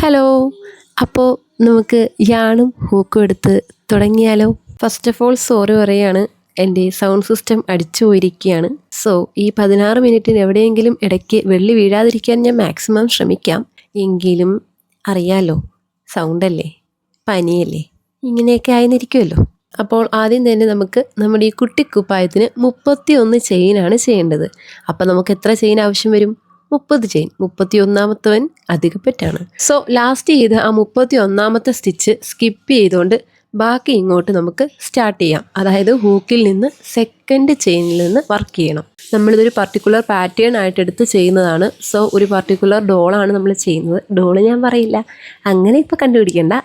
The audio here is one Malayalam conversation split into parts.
ഹലോ. അപ്പോൾ നമുക്ക് യാണും ഹൂക്കും എടുത്ത് തുടങ്ങിയാലോ? ഫസ്റ്റ് ഓഫ് ഓൾ സോറി പറയുകയാണ്, എൻ്റെ സൗണ്ട് സിസ്റ്റം അടിച്ചു പോയിരിക്കുകയാണ്. സോ ഈ 16 മിനിറ്റിന് എവിടെയെങ്കിലും ഇടയ്ക്ക് വെള്ളി വീഴാതിരിക്കാൻ ഞാൻ മാക്സിമം ശ്രമിക്കാം. എങ്കിലും അറിയാലോ, സൗണ്ടല്ലേ, പനിയല്ലേ, ഇങ്ങനെയൊക്കെ ആയിരുന്നിരിക്കുമല്ലോ. അപ്പോൾ ആദ്യം തന്നെ നമുക്ക് നമ്മുടെ ഈ കുട്ടിക്കുപ്പായത്തിന് 31 ചെയിനാണ് ചെയ്യേണ്ടത്. അപ്പോൾ നമുക്ക് എത്ര ചെയിൻ ആവശ്യം വരും? 30 ചെയിൻ. 31ാമത്തവൻ അധികപ്പറ്റാണ്. സോ ലാസ്റ്റ് ചെയ്ത് ആ 31ാമത്തെ സ്റ്റിച്ച് സ്കിപ്പ് ചെയ്തുകൊണ്ട് ബാക്കി ഇങ്ങോട്ട് നമുക്ക് സ്റ്റാർട്ട് ചെയ്യാം. അതായത് ഹൂക്കിൽ നിന്ന് സെക്കൻഡ് ചെയിനിൽ നിന്ന് വർക്ക് ചെയ്യണം. നമ്മളിതൊരു പർട്ടിക്കുലർ പാറ്റേൺ ആയിട്ട് എടുത്ത് ചെയ്യുന്നതാണ്. സോ ഒരു പർട്ടിക്കുലർ ഡോളാണ് നമ്മൾ ചെയ്യുന്നത്. ഡോള് ഞാൻ പറയില്ല, അങ്ങനെ ഇപ്പോൾ കണ്ടുപിടിക്കേണ്ട.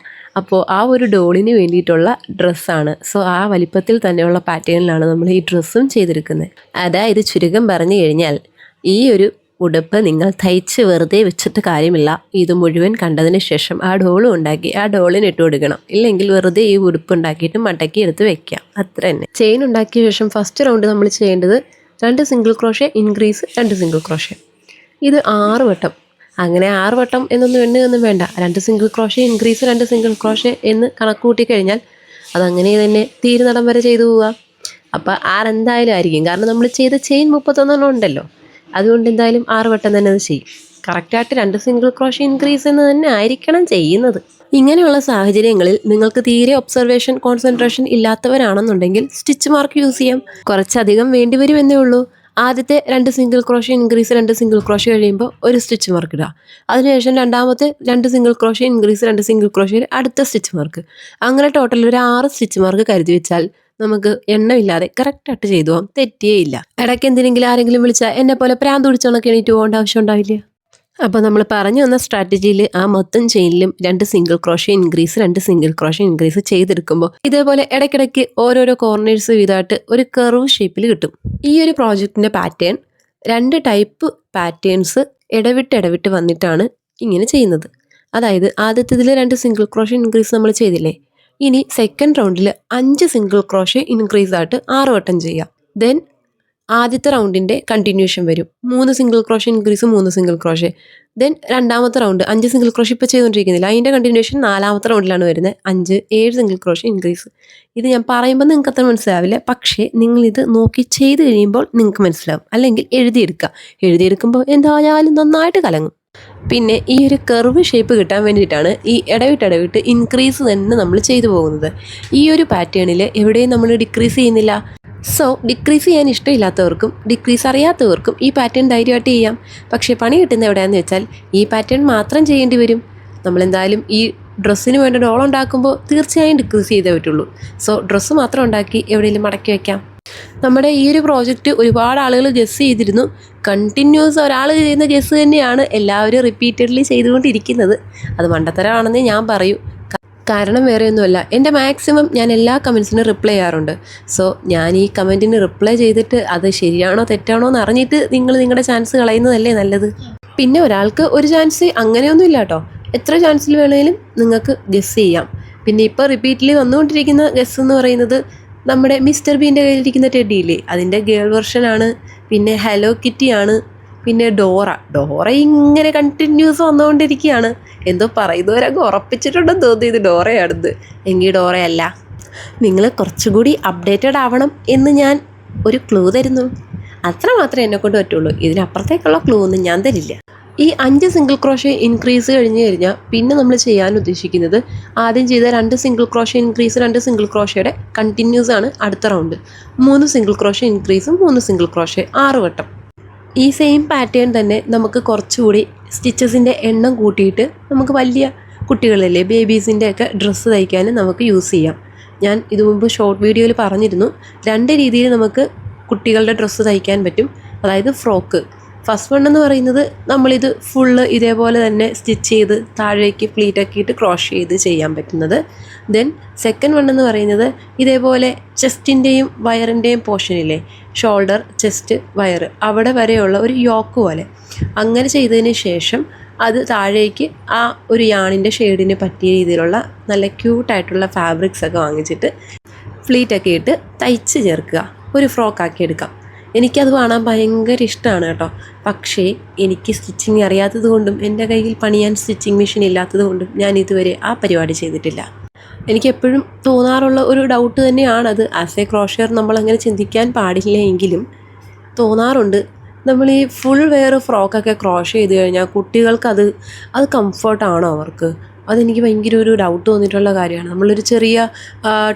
അപ്പോൾ ആ ഒരു ഡോളിന് വേണ്ടിയിട്ടുള്ള ഡ്രസ്സാണ്. സോ ആ വലിപ്പത്തിൽ തന്നെയുള്ള പാറ്റേണിലാണ് നമ്മൾ ഈ ഡ്രസ്സും ചെയ്തെടുക്കുന്നത്. അതായത് ചുരുക്കം പറഞ്ഞു കഴിഞ്ഞാൽ, ഈ ഒരു ഉടുപ്പ് നിങ്ങൾ തയ്ച്ച് വെറുതെ വെച്ചിട്ട് കാര്യമില്ല. ഇത് മുഴുവൻ കണ്ടതിന് ശേഷം ആ ഡോളും ഉണ്ടാക്കി ആ ഡോളിന് ഇട്ട് കൊടുക്കണം. ഇല്ലെങ്കിൽ വെറുതെ ഈ ഉടുപ്പ് ഉണ്ടാക്കിയിട്ട് മടക്കി എടുത്ത് വെക്കാം, അത്ര തന്നെ. ചെയിൻ ഉണ്ടാക്കിയ ശേഷം ഫസ്റ്റ് റൗണ്ട് നമ്മൾ ചെയ്യേണ്ടത് 2 single crochet increase 2 single crochet. ഇത് 6 വട്ടം. അങ്ങനെ 6 വട്ടം എന്നൊന്നും എണ്ണയൊന്നും വേണ്ട. 2 single crochet increase 2 single crochet എന്ന് കണക്ക് കൂട്ടി കഴിഞ്ഞാൽ അതങ്ങനെ തന്നെ തീരുന്നിടം വരെ ചെയ്തു പോവുക. അപ്പോൾ 6 എന്തായാലും ആയിരിക്കും. കാരണം നമ്മൾ ചെയ്ത ചെയിൻ 31 ഉണ്ടല്ലോ. അതുകൊണ്ട് എന്തായാലും 6 വട്ടം തന്നെ അത് ചെയ്യും. കറക്റ്റായിട്ട് 2 സിംഗിൾ ക്രോഷേ ഇൻക്രീസ് എന്ന് തന്നെ ആയിരിക്കണം ചെയ്യുന്നത്. ഇങ്ങനെയുള്ള സാഹചര്യങ്ങളിൽ നിങ്ങൾക്ക് തീരെ ഒബ്സർവേഷൻ കോൺസെൻട്രേഷൻ ഇല്ലാത്തവരാണെന്നുണ്ടെങ്കിൽ സ്റ്റിച്ച് മാർക്ക് യൂസ് ചെയ്യാം. കുറച്ചധികം വേണ്ടി വരുമെന്നേ ഉള്ളൂ. ആദ്യത്തെ 2 single crochet increase 2 single crochet കഴിയുമ്പോൾ ഒരു സ്റ്റിച്ച് മാർക്ക് ഇടുക. അതിനുശേഷം രണ്ടാമത്തെ 2 single crochet increase 2 single crochet അടുത്ത സ്റ്റിച്ച് മാർക്ക്. അങ്ങനെ ടോട്ടൽ ഒരു 6 സ്റ്റിച്ച് മാർക്ക് കരുതി വെച്ചാൽ നമുക്ക് എണ്ണമില്ലാതെ കറക്റ്റായിട്ട് ചെയ്തു പോകാം, തെറ്റിയേയില്ല. ഇടയ്ക്ക് എന്തിനെങ്കിലും ആരെങ്കിലും വിളിച്ചാൽ എന്നെ പോലെ പ്രാന്ത് പിടിച്ചോണൊക്കെ എണീറ്റ് പോകേണ്ട ആവശ്യം ഉണ്ടാവില്ല. അപ്പോൾ നമ്മൾ പറഞ്ഞു വന്ന സ്ട്രാറ്റജിയിൽ ആ മൊത്തം ചെയിനിലും 2 single crochet increase 2 single crochet increase ചെയ്തെടുക്കുമ്പോൾ ഇതേപോലെ ഇടയ്ക്കിടയ്ക്ക് ഓരോരോ കോർണേഴ്സ് വീതമായിട്ട് ഒരു കർവ് ഷേപ്പിൽ കിട്ടും. ഈ ഒരു പ്രോജക്റ്റിൻ്റെ പാറ്റേൺ 2 ടൈപ്പ് പാറ്റേൺസ് ഇടവിട്ട് വന്നിട്ടാണ് ഇങ്ങനെ ചെയ്യുന്നത്. അതായത് ആദ്യത്തേതിൽ 2 സിംഗിൾ ക്രോഷേ ഇൻക്രീസ് നമ്മൾ ചെയ്തില്ലേ, ഇനി സെക്കൻഡ് റൗണ്ടിൽ 5 സിംഗിൾ ക്രോഷേ ഇൻക്രീസ് ആയിട്ട് 6 വട്ടം ചെയ്യാം. ദെൻ ആദ്യത്തെ റൗണ്ടിൻ്റെ കണ്ടിന്യൂഷൻ വരും. 3 single crochet increase 3 single crochet. Then രണ്ടാമത്തെ റൗണ്ട് 5 സിംഗിൾ ക്രോഷേ ഇപ്പോൾ ചെയ്തുകൊണ്ടിരിക്കുന്നില്ല, അതിൻ്റെ കണ്ടിന്യൂഷൻ 4ാമത്തെ റൗണ്ടിലാണ് വരുന്നത്. 7 സിംഗിൾ ക്രോഷേ ഇൻക്രീസ്. ഇത് ഞാൻ പറയുമ്പോൾ നിങ്ങൾക്ക് അത്ര മനസ്സിലാവില്ല, പക്ഷേ നിങ്ങളിത് നോക്കി ചെയ്ത് കഴിയുമ്പോൾ നിങ്ങൾക്ക് മനസ്സിലാവും. അല്ലെങ്കിൽ എഴുതിയെടുക്കുമ്പോൾ എന്തായാലും നന്നായിട്ട് കലങ്ങും. പിന്നെ ഈ ഒരു കർവ് ഷേപ്പ് കിട്ടാൻ വേണ്ടിയിട്ടാണ് ഈ ഇടവിട്ട് ഇൻക്രീസ് തന്നെ നമ്മൾ ചെയ്തു പോകുന്നത്. ഈ ഒരു പാറ്റേണിൽ എവിടെയും നമ്മൾ ഡിക്രീസ് ചെയ്യുന്നില്ല. സോ ഡിക്രീസ് ചെയ്യാൻ ഇഷ്ടമില്ലാത്തവർക്കും ഡിക്രീസ് അറിയാത്തവർക്കും ഈ പാറ്റേൺ ധൈര്യമായിട്ട് ചെയ്യാം. പക്ഷേ പണി കിട്ടുന്നത് എവിടെയാണെന്ന് വെച്ചാൽ ഈ പാറ്റേൺ മാത്രം ചെയ്യേണ്ടി വരും. നമ്മളെന്തായാലും ഈ ഡ്രസ്സിന് വേണ്ട ഡോൾ ഉണ്ടാക്കുമ്പോൾ തീർച്ചയായും ഡിക്രീസ് ചെയ്തേ പറ്റുള്ളൂ. സോ ഡ്രസ്സ് മാത്രം ഉണ്ടാക്കി എവിടെയെങ്കിലും മടക്കി വയ്ക്കാം. നമ്മുടെ ഈ ഒരു പ്രോജക്റ്റ് ഒരുപാട് ആളുകൾ ഗസ് ചെയ്തിരുന്നു. കണ്ടിന്യൂസ് ഒരാൾ ചെയ്യുന്ന ഗസ് തന്നെയാണ് എല്ലാവരും റിപ്പീറ്റഡ്ലി ചെയ്തുകൊണ്ടിരിക്കുന്നത്. അത് മണ്ടത്തരമാണെന്നേ ഞാൻ പറയൂ. കാരണം വേറെയൊന്നുമല്ല, എൻ്റെ മാക്സിമം ഞാൻ എല്ലാ കമൻസിനും റിപ്ലൈ ചെയ്യാറുണ്ട്. സോ ഞാൻ ഈ കമൻറ്റിന് റിപ്ലൈ ചെയ്തിട്ട് അത് ശരിയാണോ തെറ്റാണോ എന്ന് അറിഞ്ഞിട്ട് നിങ്ങൾ നിങ്ങളുടെ ചാൻസ് കളയുന്നതല്ലേ നല്ലത്. പിന്നെ ഒരാൾക്ക് ഒരു ചാൻസ് അങ്ങനെയൊന്നും ഇല്ല കേട്ടോ. എത്ര ചാൻസിൽ വേണമെങ്കിലും നിങ്ങൾക്ക് ഗസ് ചെയ്യാം. പിന്നെ ഇപ്പോൾ റിപ്പീറ്റ്ലി വന്നുകൊണ്ടിരിക്കുന്ന ഗസ് എന്ന് പറയുന്നത് നമ്മുടെ മിസ്റ്റർ ബീൻ്റെ കയ്യിലിരിക്കുന്ന ടെഡിയില്ലേ, അതിൻ്റെ ഗേൾ വെർഷനാണ്. പിന്നെ ഹലോ കിറ്റിയാണ്. പിന്നെ ഡോറ ഇങ്ങനെ കണ്ടിന്യൂസ് വന്നുകൊണ്ടിരിക്കുകയാണ്. എന്തോ പറയുന്നവരങ്ങ് ഉറപ്പിച്ചിട്ടുണ്ടെന്ന് തോന്നി ഇത് ഡോറയാണെന്ന്. എങ്കിൽ ഡോറയല്ല. നിങ്ങൾ കുറച്ചുകൂടി അപ്ഡേറ്റഡ് ആവണം എന്ന് ഞാൻ ഒരു ക്ലൂ തരുന്നു. അത്ര മാത്രമേ എന്നെക്കൊണ്ട് പറ്റുള്ളൂ. ഇതിനപ്പുറത്തേക്കുള്ള ക്ലൂ ഒന്നും ഞാൻ തരില്ല. ഈ 5 സിംഗിൾ ക്രോഷേ ഇൻക്രീസ് കഴിഞ്ഞാൽ പിന്നെ നമ്മൾ ചെയ്യാൻ ഉദ്ദേശിക്കുന്നത് ആദ്യം ചെയ്ത 2 സിംഗിൾ ക്രോഷേ ഇൻക്രീസ് 2 സിംഗിൾ ക്രോഷയുടെ കണ്ടിന്യൂസ് ആണ് അടുത്ത റൗണ്ട്. 3 സിംഗിൾ ക്രോഷേ ഇൻക്രീസും 3 സിംഗിൾ ക്രോഷേ 6 വട്ടം. ഈ സെയിം പാറ്റേൺ തന്നെ നമുക്ക് കുറച്ചുകൂടി സ്റ്റിച്ചസിൻ്റെ എണ്ണം കൂട്ടിയിട്ട് നമുക്ക് വലിയ കുട്ടികളല്ലേ, ബേബീസിൻ്റെ ഒക്കെ ഡ്രസ്സ് തയ്ക്കാനും നമുക്ക് യൂസ് ചെയ്യാം. ഞാൻ ഇത് മുമ്പ് ഷോർട്ട് വീഡിയോയിൽ പറഞ്ഞിരുന്നു, 2 രീതിയിൽ നമുക്ക് കുട്ടികളുടെ ഡ്രസ്സ് തയ്ക്കാൻ പറ്റും. അതായത് ഫ്രോക്ക്. ഫസ്റ്റ് വൺ എന്ന് പറയുന്നത് നമ്മളിത് ഫുള്ള് ഇതേപോലെ തന്നെ സ്റ്റിച്ച് ചെയ്ത് താഴേക്ക് പ്ലീറ്റൊക്കെ ഇട്ട് ക്രോഷ് ചെയ്ത് ചെയ്യാൻ പറ്റുന്നത്. ദെൻ സെക്കൻഡ് വൺ എന്ന് പറയുന്നത് ഇതേപോലെ ചെസ്റ്റിൻ്റെയും വയറിൻ്റെയും പോർഷനില്ലേ, ഷോൾഡർ, ചെസ്റ്റ്, വയർ, അവിടെ വരെയുള്ള ഒരു യോക്ക് പോലെ അങ്ങനെ ചെയ്തതിന് ശേഷം അത് താഴേക്ക് ആ ഒരു യാണിൻ്റെ ഷെയ്ഡിന് പറ്റിയ രീതിയിലുള്ള നല്ല ക്യൂട്ടായിട്ടുള്ള ഫാബ്രിക്സ് ഒക്കെ വാങ്ങിച്ചിട്ട് ഫ്ലീറ്റൊക്കെ ഇട്ട് തയ്ച്ച് ചേർക്കുക, ഒരു ഫ്രോക്കാക്കി എടുക്കാം. എനിക്കത് കാണാൻ ഭയങ്കര ഇഷ്ടമാണ് കേട്ടോ. പക്ഷേ എനിക്ക് സ്റ്റിച്ചിങ് അറിയാത്തത് കൊണ്ടും എൻ്റെ കയ്യിൽ പണിയാൻ സ്റ്റിച്ചിങ് മെഷീൻ ഇല്ലാത്തത് കൊണ്ടും ഞാൻ ഇതുവരെ ആ പരിപാടി ചെയ്തിട്ടില്ല. എനിക്കെപ്പോഴും തോന്നാറുള്ള ഒരു ഡൗട്ട് തന്നെയാണത്. ആസ് എ ക്രോഷർ നമ്മളങ്ങനെ ചിന്തിക്കാൻ പാടില്ല എങ്കിലും തോന്നാറുണ്ട്. നമ്മൾ ഈ ഫുൾ വെയർ ഫ്രോക്കൊക്കെ ക്രോഷ് ചെയ്ത് കഴിഞ്ഞാൽ കുട്ടികൾക്കത് കംഫർട്ടാണോ അവർക്ക്? അതെനിക്ക് ഭയങ്കര ഒരു ഡൗട്ട് തോന്നിയിട്ടുള്ള കാര്യമാണ്. നമ്മളൊരു ചെറിയ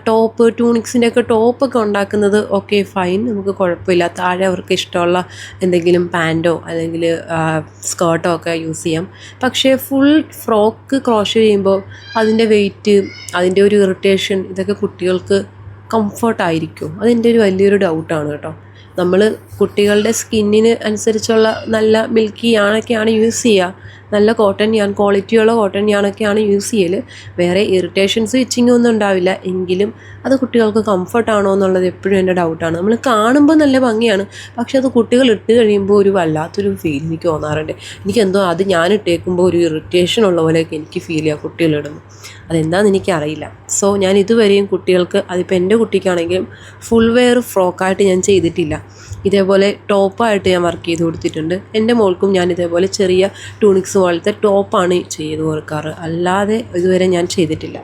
ടോപ്പ്, ട്യൂണിക്സിൻ്റെ ഒക്കെ ടോപ്പൊക്കെ ഉണ്ടാക്കുന്നത് ഓക്കെ ഫൈൻ, നമുക്ക് കുഴപ്പമില്ല. താഴെ അവർക്ക് ഇഷ്ടമുള്ള എന്തെങ്കിലും പാൻറ്റോ അല്ലെങ്കിൽ സ്കേർട്ടോ ഒക്കെ യൂസ് ചെയ്യാം. പക്ഷേ ഫുൾ ഫ്രോക്ക് ക്രോഷ് ചെയ്യുമ്പോൾ അതിൻ്റെ വെയിറ്റ്, അതിൻ്റെ ഒരു ഇറിറ്റേഷൻ, ഇതൊക്കെ കുട്ടികൾക്ക് കംഫർട്ടായിരിക്കും. അതെൻ്റെ ഒരു വലിയൊരു ഡൗട്ടാണ് കേട്ടോ. നമ്മൾ കുട്ടികളുടെ സ്കിന്നിന് അനുസരിച്ചുള്ള നല്ല മിൽക്കി യാണൊക്കെയാണ് യൂസ് ചെയ്യുക. നല്ല കോട്ടൺ യാൺ, ക്വാളിറ്റിയുള്ള കോട്ടൺ യാണൊക്കെയാണ് യൂസ് ചെയ്യൽ. വേറെ ഇറിറ്റേഷൻസ്, ഇച്ചിങ്ങും ഒന്നും ഉണ്ടാവില്ല. എങ്കിലും അത് കുട്ടികൾക്ക് കംഫർട്ടാണോ എന്നുള്ളത് എപ്പോഴും എൻ്റെ ഡൗട്ടാണ്. നമ്മൾ കാണുമ്പോൾ നല്ല ഭംഗിയാണ്, പക്ഷെ അത് കുട്ടികൾ ഇട്ട് കഴിയുമ്പോൾ ഒരു വല്ലാത്തൊരു ഫീൽ എനിക്ക് തോന്നാറുണ്ട്. എനിക്കെന്തോ അത് ഞാൻ ഇട്ടേക്കുമ്പോൾ ഒരു ഇറിറ്റേഷൻ ഉള്ള പോലെയൊക്കെ എനിക്ക് ഫീൽ ചെയ്യുക കുട്ടികളിടുമ്പോൾ. അതെന്താണെന്ന് എനിക്കറിയില്ല. സോ ഞാൻ ഇതുവരെയും കുട്ടികൾക്ക്, അതിപ്പോൾ എൻ്റെ കുട്ടിക്കാണെങ്കിലും ഫുൾ വെയർ ഫ്രോക്കായിട്ട് ഞാൻ ചെയ്തിട്ടില്ല. ഇതേപോലെ ടോപ്പായിട്ട് ഞാൻ വർക്ക് ചെയ്ത് കൊടുത്തിട്ടുണ്ട്. എൻ്റെ മോൾക്കും ഞാൻ ഇതേപോലെ ചെറിയ ടൂണിക്സ് പോലത്തെ ടോപ്പാണ് ചെയ്ത് കൊടുക്കാറ്. അല്ലാതെ ഇതുവരെ ഞാൻ ചെയ്തിട്ടില്ല.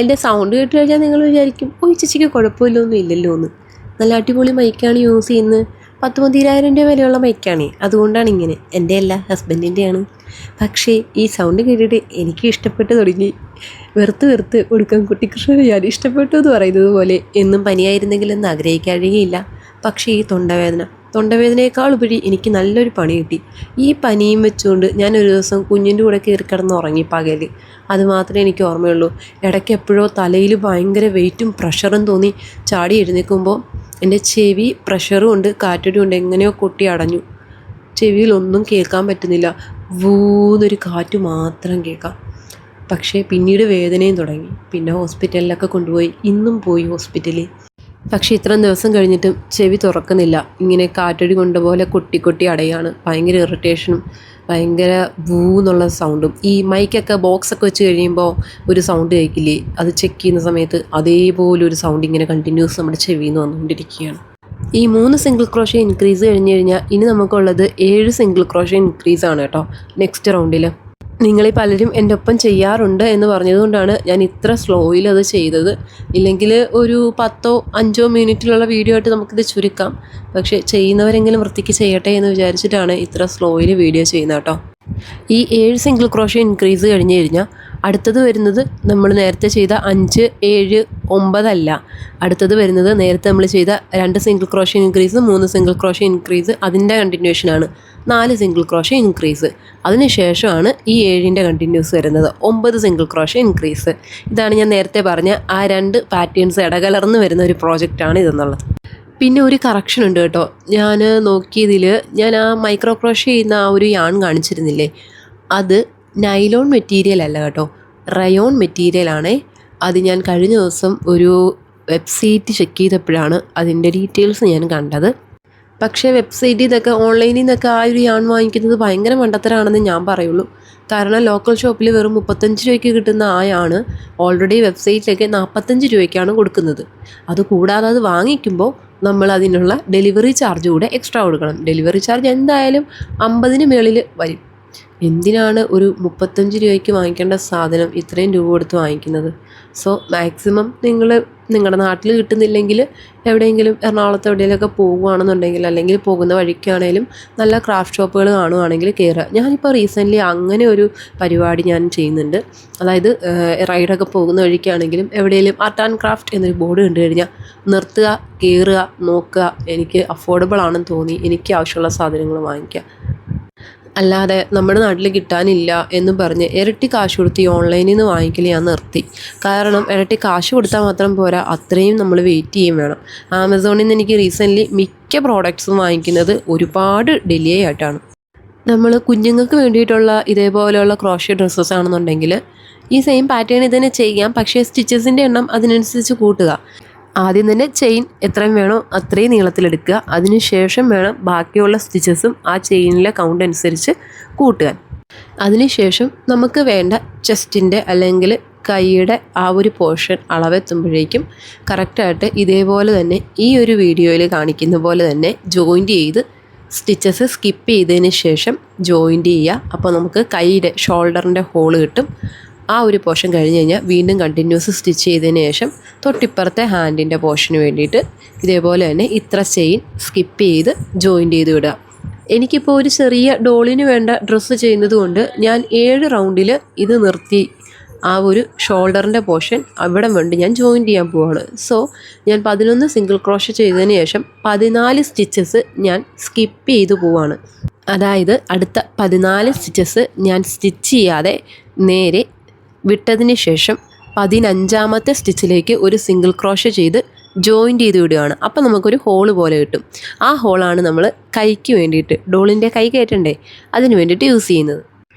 എൻ്റെ സൗണ്ട് കേട്ട് കഴിഞ്ഞാൽ നിങ്ങൾ വിചാരിക്കും, ഓ ഈ ചേച്ചിക്ക് കുഴപ്പമില്ലൊന്നും ഇല്ലല്ലോ എന്ന്. നല്ല അടിപൊളി മൈക്കാണ് യൂസ് ചെയ്യുന്നത്. 10,000-30,000 രൂപ വിലയുള്ള മൈക്കാണ്. അതുകൊണ്ടാണ് ഇങ്ങനെ. എൻ്റെ അല്ല, ഹസ്ബൻഡിൻ്റെയാണ്. പക്ഷേ ഈ സൗണ്ട് കേട്ടിട്ട് എനിക്ക് ഇഷ്ടപ്പെട്ട് തുടങ്ങി. വെറുത്ത് ഒടുക്കം കുട്ടിക്കൃഷ്ണൻ ഞാൻ ഇഷ്ടപ്പെട്ടു എന്ന് പറയുന്നത് പോലെ എന്നും പനിയായിരുന്നെങ്കിലെന്ന് ആഗ്രഹിക്കാഴികയില്ല. പക്ഷേ ഈ തൊണ്ടവേദനയേക്കാൾ ഉപരി എനിക്ക് നല്ലൊരു പണി കിട്ടി. ഈ പനിയും വെച്ചുകൊണ്ട് ഞാനൊരു ദിവസം കുഞ്ഞിൻ്റെ കൂടെ കയറി കിടന്ന് ഉറങ്ങി പകൽ. അതുമാത്രമേ എനിക്ക് ഓർമ്മയുള്ളൂ. ഇടയ്ക്ക് എപ്പോഴോ തലയിൽ ഭയങ്കര വെയിറ്റും പ്രഷറും തോന്നി. ചാടി എഴുന്നേൽക്കുമ്പോൾ എൻ്റെ ചെവി പ്രഷറും ഉണ്ട്, കാറ്റടി ഉണ്ട്, എങ്ങനെയോ കൊട്ടി അടഞ്ഞു. ചെവിയിലൊന്നും കേൾക്കാൻ പറ്റുന്നില്ല. വൂന്നൊരു കാറ്റ് മാത്രം കേൾക്കാം. പക്ഷേ പിന്നീട് വേദനയും തുടങ്ങി. പിന്നെ ഹോസ്പിറ്റലിലൊക്കെ കൊണ്ടുപോയി. ഇന്നും പോയി ഹോസ്പിറ്റലിൽ. പക്ഷേ ഇത്രയും ദിവസം കഴിഞ്ഞിട്ടും ചെവി തുറക്കുന്നില്ല. ഇങ്ങനെ കാറ്റടി കൊണ്ടപോലെ കൊട്ടി അടയാണ്. ഭയങ്കര ഇറിറ്റേഷനും ഭയങ്കര എന്നുള്ള സൗണ്ടും. ഈ മൈക്കൊക്കെ ബോക്സൊക്കെ വെച്ച് കഴിയുമ്പോൾ ഒരു സൗണ്ട് കേൾക്കില്ലേ, അത് ചെക്ക് ചെയ്യുന്ന സമയത്ത് അതേപോലെ ഒരു സൗണ്ട് ഇങ്ങനെ കണ്ടിന്യൂസ് നമ്മുടെ ചെവിയിൽ നിന്ന് വന്നുകൊണ്ടിരിക്കുകയാണ്. ഈ 3 സിംഗിൾ ക്രോഷേ ഇൻക്രീസ് കഴിഞ്ഞ് കഴിഞ്ഞാൽ ഇനി നമുക്കുള്ളത് 7 സിംഗിൾ ക്രോഷേ ഇൻക്രീസ് ആണ് കേട്ടോ നെക്സ്റ്റ് റൗണ്ടിൽ. നിങ്ങളീ പലരും എൻ്റെ ഒപ്പം ചെയ്യാറുണ്ട് എന്ന് പറഞ്ഞതുകൊണ്ടാണ് ഞാൻ ഇത്ര സ്ലോയിൽ അത് ചെയ്തത്. ഇല്ലെങ്കിൽ ഒരു 10-5 മിനിറ്റിലുള്ള വീഡിയോ ആയിട്ട് നമുക്കിത് ചുരുക്കാം. പക്ഷേ ചെയ്യുന്നവരെങ്കിലും വൃത്തിക്ക് ചെയ്യട്ടെ എന്ന് വിചാരിച്ചിട്ടാണ് ഇത്ര സ്ലോയിൽ വീഡിയോ ചെയ്യുന്നത് കേട്ടോ. ഈ 7 സിംഗിൾ ക്രോഷേ ഇൻക്രീസ് കഴിഞ്ഞ് കഴിഞ്ഞാൽ അടുത്തത് വരുന്നത് നമ്മൾ നേരത്തെ ചെയ്ത 5, 7, 9 അല്ല. അടുത്തത് വരുന്നത് നേരത്തെ നമ്മൾ ചെയ്ത 2 single crochet increase, 3 single crochet increase, അതിൻ്റെ കണ്ടിന്യൂഷനാണ് 4 സിംഗിൾ ക്രോഷേ ഇൻക്രീസ്. അതിനുശേഷമാണ് ഈ 7ൻ്റെ കണ്ടിന്യൂസ് വരുന്നത് 9 സിംഗിൾ ക്രോഷേ ഇൻക്രീസ്. ഇതാണ് ഞാൻ നേരത്തെ പറഞ്ഞ ആ 2 പാറ്റേൺസ് ഇടകലർന്ന് വരുന്ന ഒരു പ്രോജക്റ്റാണ് ഇതെന്നുള്ളത്. പിന്നെ ഒരു കറക്ഷൻ ഉണ്ട് കേട്ടോ. ഞാൻ നോക്കിയതിൽ ഞാൻ ആ മൈക്രോ ക്രോഷേ ചെയ്യുന്ന ആ ഒരു യാൺ കാണിച്ചിരുന്നില്ലേ, അത് നൈലോൺ മെറ്റീരിയൽ അല്ല കേട്ടോ, റയോൺ മെറ്റീരിയലാണേ. അത് ഞാൻ കഴിഞ്ഞ ദിവസം ഒരു വെബ്സൈറ്റ് ചെക്ക് ചെയ്തപ്പോഴാണ് അതിൻ്റെ ഡീറ്റെയിൽസ് ഞാൻ കണ്ടത്. പക്ഷേ വെബ്സൈറ്റിൽ നിന്നൊക്കെ ഓൺലൈനിൽ നിന്നൊക്കെ ആ ഒരു യാൺ വാങ്ങിക്കുന്നത് ഭയങ്കര മണ്ടത്തരാണെന്ന് ഞാൻ പറയുള്ളൂ. കാരണം ലോക്കൽ ഷോപ്പിൽ വെറും 35 രൂപയ്ക്ക് കിട്ടുന്ന ആ യാൺ ഓൾറെഡി വെബ്സൈറ്റിലേക്ക് 45 രൂപയ്ക്കാണ് കൊടുക്കുന്നത്. അതുകൂടാതെ അത് വാങ്ങിക്കുമ്പോൾ നമ്മൾ അതിനുള്ള ഡെലിവറി ചാർജ് കൂടെ എക്സ്ട്രാ കൊടുക്കണം. ഡെലിവറി ചാർജ് എന്തായാലും 50-ന് മുകളിൽ വരും. എന്തിനാണ് ഒരു 35 രൂപയ്ക്ക് വാങ്ങിക്കേണ്ട സാധനം ഇത്രയും രൂപ കൊടുത്ത് വാങ്ങിക്കുന്നത്? സോ മാക്സിമം നിങ്ങളുടെ നാട്ടിൽ കിട്ടുന്നില്ലെങ്കിൽ എവിടെയെങ്കിലും എറണാകുളത്ത് എവിടെയെങ്കിലുമൊക്കെ പോകുകയാണെന്നുണ്ടെങ്കിൽ, അല്ലെങ്കിൽ പോകുന്ന വഴിക്കാണെങ്കിലും നല്ല ക്രാഫ്റ്റ് ഷോപ്പുകൾ കാണുകയാണെങ്കിൽ കയറുക. ഞാനിപ്പോൾ റീസെൻ്റ്ലി അങ്ങനെ ഒരു പരിപാടി ഞാൻ ചെയ്യുന്നുണ്ട്. അതായത് റൈഡൊക്കെ പോകുന്ന വഴിക്കാണെങ്കിലും എവിടെയെങ്കിലും ആർട്ട് ആൻഡ് ക്രാഫ്റ്റ് എന്നൊരു ബോർഡ് കണ്ടു കഴിഞ്ഞാൽ നിർത്തുക, കയറുക, നോക്കുക. എനിക്ക് അഫോർഡബിൾ ആണെന്ന് തോന്നി എനിക്ക് ആവശ്യമുള്ള സാധനങ്ങൾ വാങ്ങിക്കുക. അല്ലാതെ നമ്മുടെ നാട്ടിൽ കിട്ടാനില്ല എന്നും പറഞ്ഞ് ഇരട്ടി കാശ് കൊടുത്ത് ഈ ഓൺലൈനിൽ നിന്ന് വാങ്ങിക്കൽ ഞാൻ നിർത്തി. കാരണം ഇരട്ടി കാശ് കൊടുത്താൽ മാത്രം പോരാ, അത്രയും നമ്മൾ വെയിറ്റ് ചെയ്യും വേണം. ആമസോണിൽ നിന്ന് എനിക്ക് റീസെൻ്റ്ലി മിക്ക പ്രോഡക്റ്റ്സും വാങ്ങിക്കുന്നത് ഒരുപാട് ഡിലേ ആയിട്ടാണ്. നമ്മൾ കുഞ്ഞുങ്ങൾക്ക് വേണ്ടിയിട്ടുള്ള ഇതേപോലെയുള്ള ക്രോഷ്യോ ഡ്രസ്സസ് ആണെന്നുണ്ടെങ്കിൽ ഈ സെയിം പാറ്റേൺ തന്നെ ചെയ്യാം. പക്ഷേ സ്റ്റിച്ചസിൻ്റെ എണ്ണം അതിനനുസരിച്ച് കൂട്ടുക. ആദ്യം തന്നെ ചെയിൻ എത്രയും വേണോ അത്രയും നീളത്തിലെടുക്കുക. അതിനുശേഷം വേണം ബാക്കിയുള്ള സ്റ്റിച്ചസും ആ ചെയിനിലെ കൗണ്ട് അനുസരിച്ച് കൂട്ടുക. അതിനുശേഷം നമുക്ക് വേണ്ട ചെസ്റ്റിൻ്റെ അല്ലെങ്കിൽ കൈയുടെ ആ ഒരു പോർഷൻ അളവെത്തുമ്പോഴേക്കും കറക്റ്റായിട്ട് ഇതേപോലെ തന്നെ ഈ ഒരു വീഡിയോയിൽ കാണിക്കുന്ന പോലെ തന്നെ ജോയിൻറ്റ് ചെയ്ത് സ്റ്റിച്ചസ് സ്കിപ്പ് ചെയ്തതിന് ശേഷം ജോയിൻറ്റ് ചെയ്യുക. അപ്പോൾ നമുക്ക് കൈയുടെ ഷോൾഡറിൻ്റെ ഹോള് കിട്ടും. ആ ഒരു പോർഷൻ കഴിഞ്ഞ് കഴിഞ്ഞാൽ വീണ്ടും കണ്ടിന്യൂസ് സ്റ്റിച്ച് ചെയ്തതിന് ശേഷം തൊട്ടിപ്പുറത്തെ ഹാൻഡിൻ്റെ പോർഷന് വേണ്ടിയിട്ട് ഇതേപോലെ തന്നെ ഇത്ര ചെയിൻ സ്കിപ്പ് ചെയ്ത് ജോയിൻറ്റ് ചെയ്ത് വിടുക. എനിക്കിപ്പോൾ ഒരു ചെറിയ ഡോളിന് വേണ്ട ഡ്രസ്സ് ചെയ്യുന്നത് കൊണ്ട് ഞാൻ 7 റൗണ്ടിൽ ഇത് നിർത്തി ആ ഒരു ഷോൾഡറിൻ്റെ പോർഷൻ അവിടെ വേണ്ടി ഞാൻ ജോയിൻ ചെയ്യാൻ പോവാണ്. സോ ഞാൻ 11 സിംഗിൾ ക്രോഷേ ചെയ്തതിന് ശേഷം 14 സ്റ്റിച്ചസ് ഞാൻ സ്കിപ്പ് ചെയ്തു പോവാണ്. അതായത് അടുത്ത 14 സ്റ്റിച്ചസ് ഞാൻ സ്റ്റിച്ച് ചെയ്യാതെ നേരെ വിട്ടതിന് ശേഷം 15ാമത്തെ സ്റ്റിച്ചിലേക്ക് ഒരു സിംഗിൾ ക്രോഷേ ചെയ്ത് ജോയിൻറ്റ് ചെയ്ത് വിടുകയാണ്. അപ്പോൾ നമുക്കൊരു ഹോള് പോലെ കിട്ടും. ആ ഹോളാണ് നമ്മൾ കൈക്ക് വേണ്ടിയിട്ട്, ഡോളിൻ്റെ കൈ കയറ്റണ്ടേ, അതിന് വേണ്ടിയിട്ട് യൂസ് ചെയ്യുന്നത്.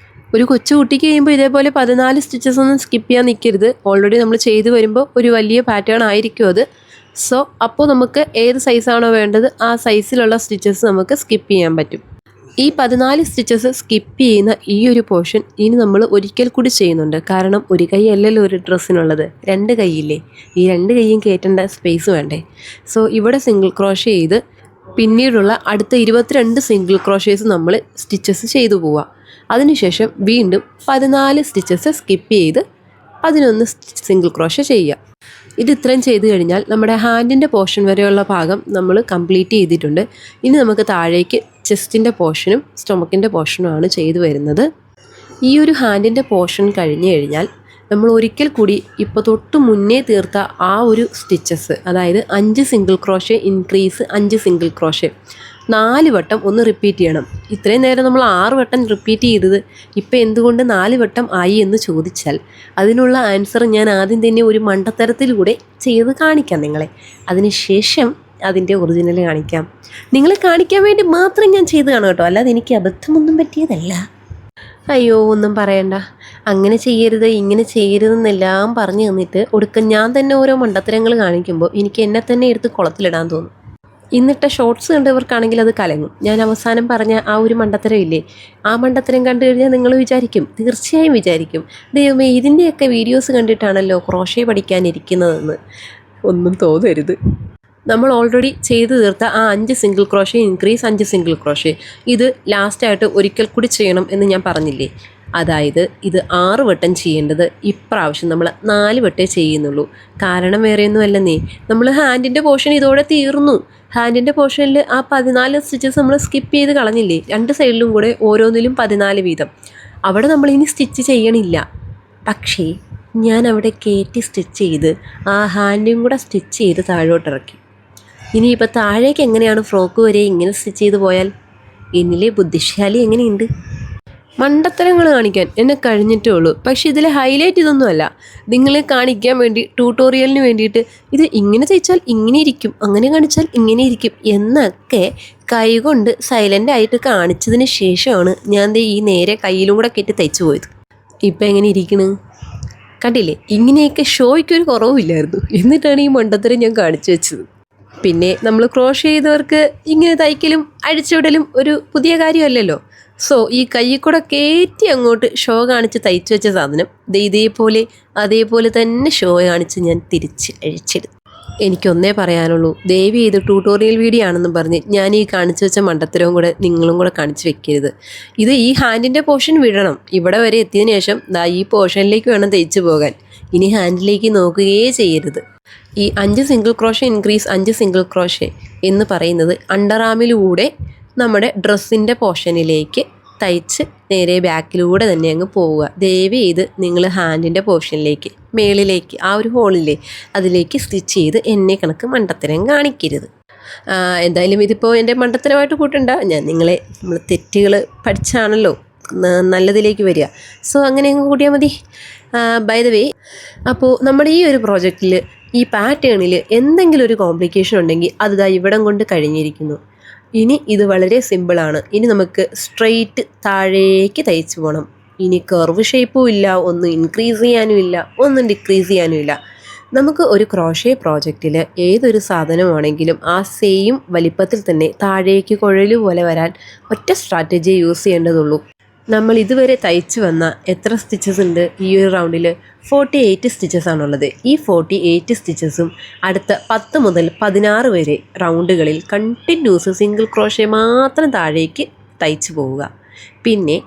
ഒരു കൊച്ചു കുട്ടിക്ക് കഴിയുമ്പോൾ ഇതേപോലെ 14 സ്റ്റിച്ചസ് ഒന്നും സ്കിപ്പ് ചെയ്യാൻ നിൽക്കരുത്. ഓൾറെഡി നമ്മൾ ചെയ്ത് വരുമ്പോൾ ഒരു വലിയ പാറ്റേൺ ആയിരിക്കും അത്. സോ അപ്പോൾ നമുക്ക് ഏത് സൈസാണോ വേണ്ടത് ആ സൈസിലുള്ള സ്റ്റിച്ചസ് നമുക്ക് സ്കിപ്പ് ചെയ്യാൻ പറ്റും. ഈ 14 സ്റ്റിച്ചസ് സ്കിപ്പ് ചെയ്യുന്ന ഈ ഒരു പോർഷൻ ഇനി നമ്മൾ ഒരിക്കൽ കൂടി ചെയ്യുന്നുണ്ട്. കാരണം ഒരു കൈ അല്ലല്ലോ ഒരു ഡ്രസ്സിനുള്ളത്, 2 കൈയില്ലേ, ഈ 2 കൈയും കയറ്റേണ്ട സ്പേസ് വേണ്ടേ. സോ ഇവിടെ സിംഗിൾ ക്രോഷേ ചെയ്ത് പിന്നീടുള്ള അടുത്ത 22 സിംഗിൾ ക്രോഷേസ് നമ്മൾ സ്റ്റിച്ചസ് ചെയ്തു പോവുക. അതിനുശേഷം വീണ്ടും 14 സ്റ്റിച്ചസ് സ്കിപ്പ് ചെയ്ത് 11 സിംഗിൾ ക്രോഷേ ചെയ്യുക. ഇത് ഇത്രയും ചെയ്ത് കഴിഞ്ഞാൽ നമ്മുടെ ഹാൻഡിൻ്റെ പോർഷൻ വരെയുള്ള ഭാഗം നമ്മൾ കംപ്ലീറ്റ് ചെയ്തിട്ടുണ്ട്. ഇനി നമുക്ക് താഴേക്ക് ചെസ്റ്റിൻ്റെ പോർഷനും സ്റ്റൊമക്കിൻ്റെ പോർഷനുമാണ് ചെയ്തു വരുന്നത്. ഈ ഒരു ഹാൻഡിൻ്റെ പോർഷൻ കഴിഞ്ഞ് കഴിഞ്ഞാൽ നമ്മൾ ഒരിക്കൽ കൂടി ഇപ്പോൾ തൊട്ട് മുന്നേ തീർത്ത ആ ഒരു സ്റ്റിച്ചസ്, അതായത് 5 single crochet increase 5 single crochet 4 വട്ടം ഒന്ന് റിപ്പീറ്റ് ചെയ്യണം. ഇത്രയും നേരം നമ്മൾ 6 വട്ടം റിപ്പീറ്റ് ചെയ്തത് ഇപ്പോൾ എന്തുകൊണ്ട് 4 വട്ടം ആയി എന്ന് ചോദിച്ചാൽ അതിനുള്ള ആൻസർ ഞാൻ ആദ്യം തന്നെ ഒരു മണ്ടത്തരത്തിലൂടെ ചെയ്ത് കാണിക്കാം നിങ്ങളെ. അതിനുശേഷം അതിൻ്റെ ഒറിജിനൽ കാണിക്കാം. നിങ്ങളെ കാണിക്കാൻ വേണ്ടി മാത്രം ഞാൻ ചെയ്തതാണ് കേട്ടോ, അല്ലാതെ എനിക്ക് അബദ്ധമൊന്നും പറ്റിയതല്ല. അയ്യോ ഒന്നും പറയണ്ട, അങ്ങനെ ചെയ്യരുത് ഇങ്ങനെ ചെയ്യരുതെന്നെല്ലാം പറഞ്ഞു തന്നിട്ട് ഒടുക്കം ഞാൻ തന്നെ ഓരോ മണ്ടത്തരങ്ങൾ കാണിക്കുമ്പോൾ എനിക്ക് എന്നെ തന്നെ എടുത്ത് കുളത്തിലിടാൻ തോന്നും. ഇന്നിട്ട ഷോർട്സ് കണ്ടവർക്കാണെങ്കിൽ അത് കലങ്ങും. ഞാൻ അവസാനം പറഞ്ഞ ആ ഒരു മണ്ടത്തരം ഇല്ലേ, ആ മണ്ടത്തരം കണ്ടു കഴിഞ്ഞാൽ നിങ്ങൾ വിചാരിക്കും, തീർച്ചയായും വിചാരിക്കും, ദൈവമേ ഇതിൻ്റെയൊക്കെ വീഡിയോസ് കണ്ടിട്ടാണല്ലോ ക്രോഷേ പഠിക്കാനിരിക്കുന്നതെന്ന്. ഒന്നും തോന്നരുത്. നമ്മൾ ഓൾറെഡി ചെയ്തു തീർത്ത ആ 5 single crochet increase 5 single crochet ഇത് ലാസ്റ്റായിട്ട് ഒരിക്കൽ കൂടി ചെയ്യണം എന്ന് ഞാൻ പറഞ്ഞില്ലേ. അതായത് ഇത് 6 വട്ടം ചെയ്യേണ്ടത് ഇപ്രാവശ്യം നമ്മൾ 4 വട്ടേ ചെയ്യുന്നുള്ളൂ. കാരണം വേറെയൊന്നും അല്ലെന്നേ, നമ്മൾ ഹാൻഡിൻ്റെ പോർഷൻ ഇതോടെ തീർന്നു. ഹാൻഡിൻ്റെ പോർഷനിൽ ആ 14 സ്റ്റിച്ചസ് നമ്മൾ സ്കിപ്പ് ചെയ്ത് കളഞ്ഞില്ലേ, 2 സൈഡിലും കൂടെ ഓരോന്നിലും 14 വീതം. അവിടെ നമ്മളിനി സ്റ്റിച്ച് ചെയ്യണില്ല. പക്ഷേ ഞാൻ അവിടെ കയറ്റി സ്റ്റിച്ച് ചെയ്ത് ആ ഹാൻഡും കൂടെ സ്റ്റിച്ച് ചെയ്ത് താഴോട്ടിറക്കി. ഇനിയിപ്പോൾ താഴേക്ക് എങ്ങനെയാണ് ഫ്രോക്ക് വരെ ഇങ്ങനെ സ്റ്റിച്ച് ചെയ്ത് പോയാൽ? എന്നിലെ ബുദ്ധിശാലി എങ്ങനെയുണ്ട്? മണ്ടത്തരങ്ങൾ കാണിക്കാൻ എന്നെ കഴിഞ്ഞിട്ടേ ഉള്ളൂ. പക്ഷേ ഇതിലെ ഹൈലൈറ്റ് ഇതൊന്നുമല്ല, നിങ്ങളെ കാണിക്കാൻ വേണ്ടി ട്യൂട്ടോറിയലിന് വേണ്ടിയിട്ട് ഇത് ഇങ്ങനെ തയ്ച്ചാൽ ഇങ്ങനെ ഇരിക്കും, അങ്ങനെ കാണിച്ചാൽ ഇങ്ങനെ ഇരിക്കും എന്നൊക്കെ കൈകൊണ്ട് സൈലൻ്റ് ആയിട്ട് കാണിച്ചതിന് ശേഷമാണ് ഞാൻ ഈ നേരെ കയ്യിലും കൂടെ കെട്ടി തയ്ച്ചു പോയത്. ഇപ്പം എങ്ങനെ ഇരിക്കണ് കണ്ടില്ലേ? ഇങ്ങനെയൊക്കെ ഷോയ്ക്കൊരു കുറവില്ലായിരുന്നു, എന്നിട്ടാണ് ഈ മണ്ടത്തരം ഞാൻ കാണിച്ചു വെച്ചത്. പിന്നെ നമ്മൾ ക്രോഷേ ചെയ്തവർക്ക് ഇങ്ങനെ തയ്ക്കലും അഴിച്ചുവിടലും ഒരു പുതിയ കാര്യമല്ലല്ലോ. സോ ഈ കയ്യിൽ കൂടെ കയറ്റി അങ്ങോട്ട് ഷോ കാണിച്ച് തയ്ച്ചു വെച്ച സാധനം അതേപോലെ തന്നെ ഷോ കാണിച്ച് ഞാൻ തിരിച്ച് അഴിച്ചെടുത്തു. എനിക്കൊന്നേ പറയാനുള്ളൂ, ദയവ് ചെയ്ത് ട്യൂട്ടോറിയൽ വീഡിയോ ആണെന്ന് പറഞ്ഞ് ഞാൻ ഈ കാണിച്ചു വെച്ച മണ്ടത്തരവും കൂടെ നിങ്ങളും കൂടെ കാണിച്ച് വെക്കരുത്. ഇത് ഈ ഹാൻഡിൻ്റെ പോർഷൻ വിടണം. ഇവിടെ വരെ എത്തിയതിന് ശേഷം ഈ പോർഷനിലേക്ക് വേണം തയ്ച്ചു പോകാൻ. ഇനി ഹാൻഡിലേക്ക് നോക്കുകയേ ചെയ്യരുത്. ഈ 5 single crochet increase 5 single crochet എന്ന് പറയുന്നത് അണ്ടർ ആമിലൂടെ നമ്മുടെ ഡ്രസ്സിൻ്റെ പോർഷനിലേക്ക് തയ്ച്ച് നേരെ ബാക്കിലൂടെ തന്നെ അങ്ങ് പോവുക. ദയവ് ചെയ്ത് നിങ്ങൾ ഹാൻഡിൻ്റെ പോർഷനിലേക്ക് മേളിലേക്ക് ആ ഒരു ഹോളില്ലേ അതിലേക്ക് സ്റ്റിച്ച് ചെയ്ത് എന്നെ കണക്ക് മണ്ടത്തരം കാണിക്കരുത്. എന്തായാലും ഇതിപ്പോൾ എൻ്റെ മണ്ടത്തരമായിട്ട് കൂട്ടണ്ട, നമ്മൾ തെറ്റുകൾ പഠിച്ചാണല്ലോ നല്ലതിലേക്ക് വരിക. സോ അങ്ങനെ അങ്ങ് കൂട്ടിയാൽ മതി. ബൈ ദ വേ, അപ്പോൾ നമ്മുടെ ഈ ഒരു പ്രോജക്റ്റിൽ ഈ പാറ്റേണിൽ എന്തെങ്കിലും ഒരു കോംപ്ലിക്കേഷൻ ഉണ്ടെങ്കിൽ അത് ഇവിടം കൊണ്ട് കഴിഞ്ഞിരിക്കുന്നു. ഇനി ഇത് വളരെ സിമ്പിളാണ്. ഇനി നമുക്ക് സ്ട്രെയിറ്റ് താഴേക്ക് തയ്ച്ചു പോകണം. ഇനി കർവ് ഷേപ്പും ഇല്ല, ഒന്നും ഇൻക്രീസ് ചെയ്യാനും ഇല്ല, ഒന്നും ഡിക്രീസ് ചെയ്യാനും ഇല്ല. നമുക്ക് ഒരു ക്രോഷേ പ്രോജക്റ്റിൽ ഏതൊരു സാധനമാണെങ്കിലും ആ സെയിം വലിപ്പത്തിൽ തന്നെ താഴേക്ക് കുഴല് പോലെ വരാൻ ഒറ്റ സ്ട്രാറ്റജി യൂസ് ചെയ്യേണ്ടതുള്ളൂ. നമ്മൾ ഇതുവരെ തയ്ച്ചു വന്ന എത്ര സ്റ്റിച്ചസ് ഉണ്ട് ഈ ഒരു റൗണ്ടിൽ? 48 സ്റ്റിച്ചസ് ആണുള്ളത്. ഈ 48 സ്റ്റിച്ചസും അടുത്ത 10 മുതൽ 16 വരെ റൗണ്ടുകളിൽ കണ്ടിന്യൂസ് സിംഗിൾ ക്രോഷേ മാത്രം താഴേക്ക് തയ്ച്ചു പോവുക. പിന്നെ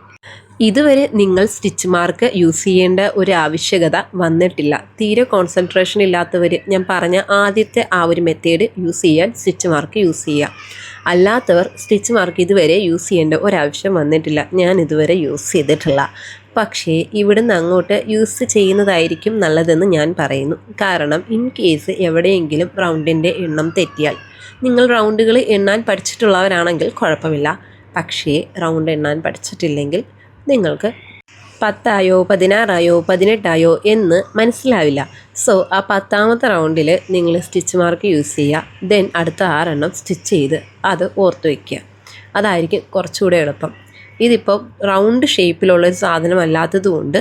ഇതുവരെ നിങ്ങൾ സ്റ്റിച്ച് മാർക്ക് യൂസ് ചെയ്യേണ്ട ഒരു ആവശ്യകത വന്നിട്ടില്ല. തീരെ കോൺസെൻട്രേഷൻ ഇല്ലാത്തവർ ഞാൻ പറഞ്ഞ ആദ്യത്തെ ആ ഒരു മെത്തേഡ് യൂസ് ചെയ്യാൻ സ്റ്റിച്ച് മാർക്ക് യൂസ് ചെയ്യുക. അല്ലാത്തവർ സ്റ്റിച്ച് മാർക്ക് ഇതുവരെ യൂസ് ചെയ്യേണ്ട ഒരാവശ്യം വന്നിട്ടില്ല. ഞാൻ ഇതുവരെ യൂസ് ചെയ്തിട്ടില്ല. പക്ഷേ ഇവിടുന്ന് അങ്ങോട്ട് യൂസ് ചെയ്യുന്നതായിരിക്കും നല്ലതെന്ന് ഞാൻ പറയുന്നു. കാരണം ഇൻ കേസ് എവിടെയെങ്കിലും റൗണ്ടിൻ്റെ എണ്ണം തെറ്റിയാൽ, നിങ്ങൾ റൗണ്ടുകൾ എണ്ണാൻ പഠിച്ചിട്ടുള്ളവരാണെങ്കിൽ കുഴപ്പമില്ല. പക്ഷേ റൗണ്ട് എണ്ണാൻ പഠിച്ചിട്ടില്ലെങ്കിൽ നിങ്ങൾക്ക് 10 16 18 എന്ന് മനസ്സിലാവില്ല. സോ ആ 10ാമത്തെ റൗണ്ടിൽ നിങ്ങൾ സ്റ്റിച്ച് മാർക്ക് യൂസ് ചെയ്യുക. ദെൻ അടുത്ത 6 എണ്ണം സ്റ്റിച്ച് ചെയ്ത് അത് ഓർത്ത് വയ്ക്കുക. അതായിരിക്കും കുറച്ചുകൂടെ എളുപ്പം. ഇതിപ്പോൾ റൗണ്ട് ഷേപ്പിലുള്ളൊരു സാധനമല്ലാത്തതുകൊണ്ട്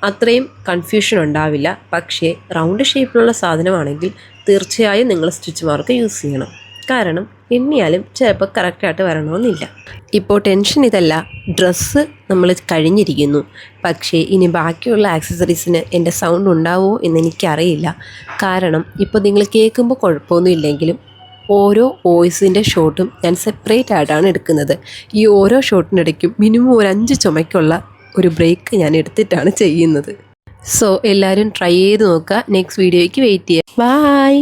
അത്രയും കൺഫ്യൂഷൻ ഉണ്ടാവില്ല. പക്ഷേ റൗണ്ട് ഷേപ്പിലുള്ള സാധനമാണെങ്കിൽ തീർച്ചയായും നിങ്ങൾ സ്റ്റിച്ച് മാർക്ക് യൂസ് ചെയ്യണം. കാരണം എണ്ണിയാലും ചിലപ്പോൾ കറക്റ്റായിട്ട് വരണമെന്നില്ല. ഇപ്പോൾ ടെൻഷൻ ഇതല്ല, ഡ്രസ്സ് നമ്മൾ കഴിഞ്ഞിരിക്കുന്നു. പക്ഷേ ഇനി ബാക്കിയുള്ള ആക്സസറീസിന് എൻ്റെ സൗണ്ട് ഉണ്ടാവുമോ എന്നെനിക്കറിയില്ല. കാരണം ഇപ്പോൾ നിങ്ങൾ കേൾക്കുമ്പോൾ കുഴപ്പമൊന്നുമില്ലെങ്കിലും ഓരോ വോയിസിൻ്റെ ഷോട്ടും ഞാൻ സെപ്പറേറ്റ് ആയിട്ടാണ് എടുക്കുന്നത്. ഈ ഓരോ ഷോട്ടിനിടയ്ക്കും മിനിമം ഒരു 5 ചുമയ്ക്കുള്ള ഒരു ബ്രേക്ക് ഞാൻ എടുത്തിട്ടാണ് ചെയ്യുന്നത്. സോ എല്ലാവരും ട്രൈ ചെയ്ത് നോക്കുക. നെക്സ്റ്റ് വീഡിയോയ്ക്ക് വെയിറ്റ് ചെയ്യുക. ബൈ.